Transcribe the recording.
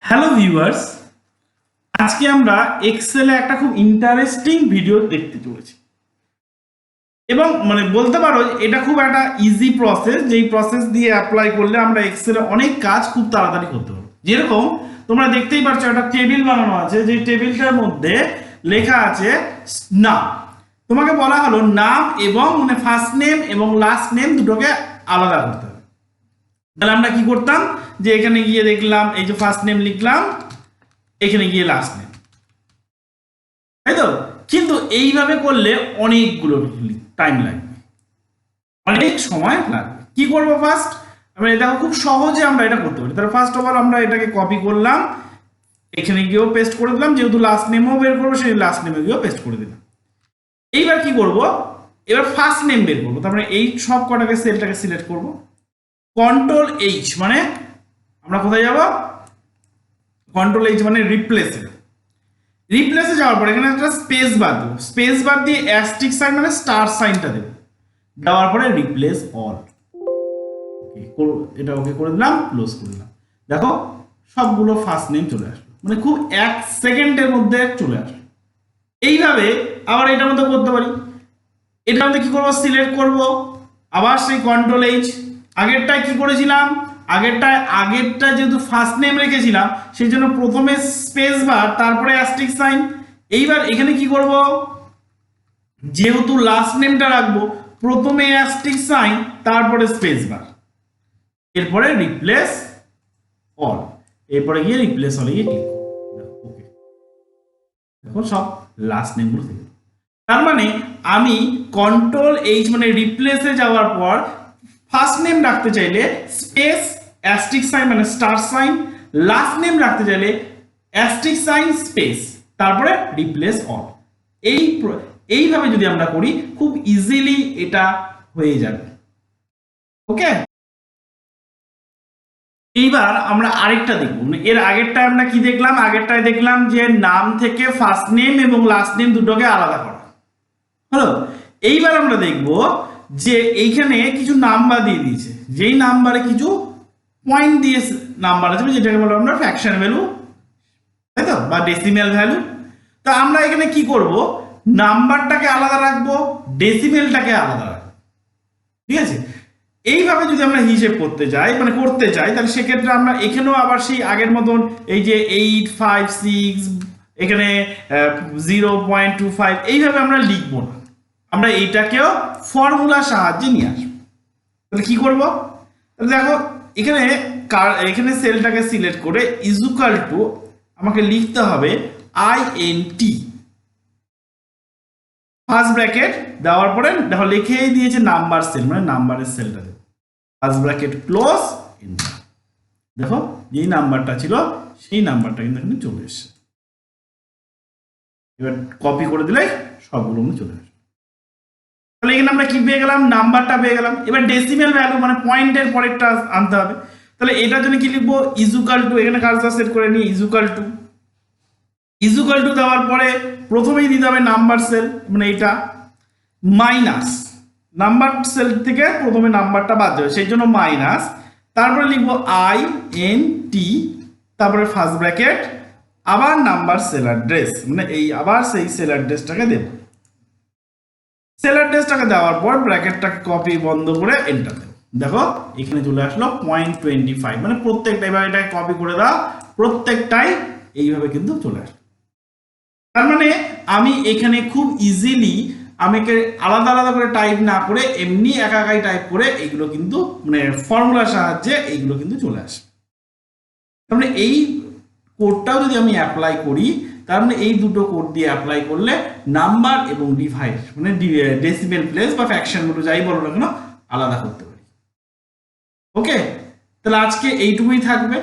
Hello viewers, আজকে আমরা এক্সেলে একটা খুব ইন্টারেস্টিং ভিডিও দেখতে চলেছি এবং বলতে পারো এটা খুব একটা ইজি প্রসেস, যেই প্রসেস দিয়ে অ্যাপ্লাই করলে আমরা এক্সেলে অনেক কাজ খুব তাড়াতাড়ি করতে পারবো। যেরকম তোমরা দেখতেই পাচ্ছ একটা টেবিল বানানো আছে, যে টেবিলটার মধ্যে লেখা আছে নাম। তোমাকে বলা হলো নাম এবং ফার্স্ট নেম এবং লাস্ট নেম দুটোকে আলাদা করতে হবে। তাহলে আমরা কি করতাম, যে এখানে গিয়ে দেখলাম এই যে ফার্স্ট নেম লিখলাম, এখানে গিয়ে লাস্ট নেম, তাই তো। কিন্তু এইভাবে করলে অনেকগুলো টাইম লাগবে, অনেক সময় লাগবে। কি করবো ফার্স্ট, আমরা এটা খুব সহজে আমরা এটা করতে পারি। তাহলে ফার্স্ট অফ অল আমরা এটাকে কপি করলাম, এখানে গিয়েও পেস্ট করে দিলাম, যেহেতু লাস্ট নেমও বের করবো সেই লাস্ট নেমে গিয়েও পেস্ট করে দিলাম। এইবার কি করব, এবার ফার্স্ট নেম বের করবো। তারপরে এই সব কটাকে সেলটাকে সিলেক্ট করবো, কন্ট্রোল এইচ মানে আমরা কোথায় যাব, কন্ট্রোল এইচ মানে রিপ্লেসে। রিপ্লেসে যাওয়ার পরে এখানে একটা স্পেস বার দেবো, স্পেস বার দিয়ে অ্যাস্টিক সাইন মানে স্টার সাইনটা দেবো, দেওয়ার পরে রিপ্লেস অল। এটা ওকে করে দিলাম, ক্লোজ করে দিলাম। দেখো সবগুলো ফার্স্ট নেম চলে আসলো, খুব 1 সেকেন্ডের মধ্যে চলে আসলো। এইভাবে আবার এটার মধ্যে করতে পারি। এটার মধ্যে কি করবো, সিলেক্ট করব, আবার সেই কন্ট্রোল এইচ। আগেরটায় কি করেছিলাম, আগেরটা যেহেতু ফার্স্ট নেম রেখেছিলাম সেই জন্য প্রথমে স্পেস বার তারপরে অ্যাস্টিক সাইন। এইবার এখানে কি করব, যেহেতু লাস্ট নেমটা রাখবো প্রথমে অ্যাস্টিক সাইন তারপরে স্পেস বার, এরপরে রিপ্লেস অল, এরপরে গিয়ে রিপ্লেস অলে গিয়ে ক্লিক করব। ওকে, দেখো সব লাস্ট নেমগুলো থেকে। তার মানে আমি কন্ট্রোল এইচ মানে রিপ্লেসে যাওয়ার পর ফার্স্ট নেম রাখতে চাইলে স্পেস অ্যাস্টিক সাইন মানে স্টার সাইন, লাস্ট নেম রাখতে চাইলে অ্যাস্টিক সাইন স্পেস তারপরে রিপ্লেস অল। এইভাবে যদি আমরা করি খুব ইজিলি এটা হয়ে যাবে। ওকে, এইবার আমরা আরেকটা দেখব। এর আগেরটায় আমরা কি দেখলাম, আগেরটায় দেখলাম যে নাম থেকে ফার্স্ট নেম এবং লাস্ট নেম দুটোকে আলাদা করা হলো। এইবার আমরা দেখব যে এইখানে কিছু নাম্বার দিয়ে দিয়েছে, যেই নাম্বারে কিছু পয়েন্ট দিয়ে নাম্বার আছে, যেটাকে বলবো আমরা ফ্র্যাকশন ভ্যালু, তাই তো, বা ডেসিমেল ভ্যালু। তো আমরা এখানে কি করব, নাম্বারটাকে আলাদা রাখবো, ডেসিমেলটাকে আলাদা রাখবো। ঠিক আছে, এইভাবে যদি আমরা হিসেব করতে যাই তাহলে সেক্ষেত্রে আমরা এখানেও আবার সেই আগের মতন এই যে 856 এখানে 0.25 এইভাবে আমরা লিখবো না, আমরা এইটাকেও ফর্মুলার সাহায্যে নিয়ে আসবো। তাহলে কি করব, তাহলে দেখো এখানে সেলটাকে সিলেক্ট করে ইকুয়াল টু আমাকে লিখতে হবে INT, ফার্স্ট ব্র্যাকেট দেওয়ার পরে দেখো লিখেই দিয়েছে নাম্বার সেল, মানে নাম্বারের সেলটা দেবো, ফার্স্ট ব্র্যাকেট ক্লোজ এন্টার। দেখো যেই নাম্বারটা ছিল সেই নাম্বারটা কিন্তু এখানে চলে এসেছে। এবার কপি করে দিলে সবগুলো চলে আসে। তাহলে এখানে আমরা কি পেয়ে গেলাম, নাম্বারটা পেয়ে গেলাম। এবার ডেসিমেল ভ্যালু মানে পয়েন্টের পরেরটা আনতে হবে। তাহলে এটার জন্য কি লিখবো, ইকুয়াল টু, এখানে কার্সর সেট করে নিই, ইকুয়াল টু দেওয়ার পরে প্রথমেই দিতে হবে নাম্বার সেল, মানে এটা মাইনাস নাম্বার সেল থেকে প্রথমে নাম্বারটা বাদ যাবে সেই জন্য মাইনাস, তারপরে লিখবো INT, তারপরে ফার্স্ট ব্র্যাকেট আবার নাম্বার সেল অ্যাড্রেস, মানে এই আবার সেই সেল অ্যাড্রেসটাকে দেব। সেল অ্যাড্রেসটাকে দেওয়ার পর ব্র্যাকেটটাকে কপি বন্ধ করে এন্টার দেব। দেখো এখানে চলে আসলো 0.25, মানে প্রত্যেকটা এবার এটাকে কপি করে দাও, প্রত্যেকটাই এইভাবে কিন্তু চলে আসলো। তার মানে আমি এখানে খুব ইজিলি আমাকে আলাদা আলাদা করে টাইপ না করে এমনি একাই টাইপ করে এইগুলো কিন্তু ফর্মুলার সাহায্যে এইগুলো কিন্তু চলে আসে। তার মানে এই কোডটাও যদি আমি অ্যাপ্লাই করি, তার মানে এই দুটো কোড দিয়ে অ্যাপ্লাই করলে নাম্বার এবং ডিভাইড মানে ডেসিমেল প্লেস বা ফ্র্যাকশন গুলো যাই বলো না কেন আলাদা করতে পারি। ওকে, তাহলে আজকে এইটুকুই থাকবে।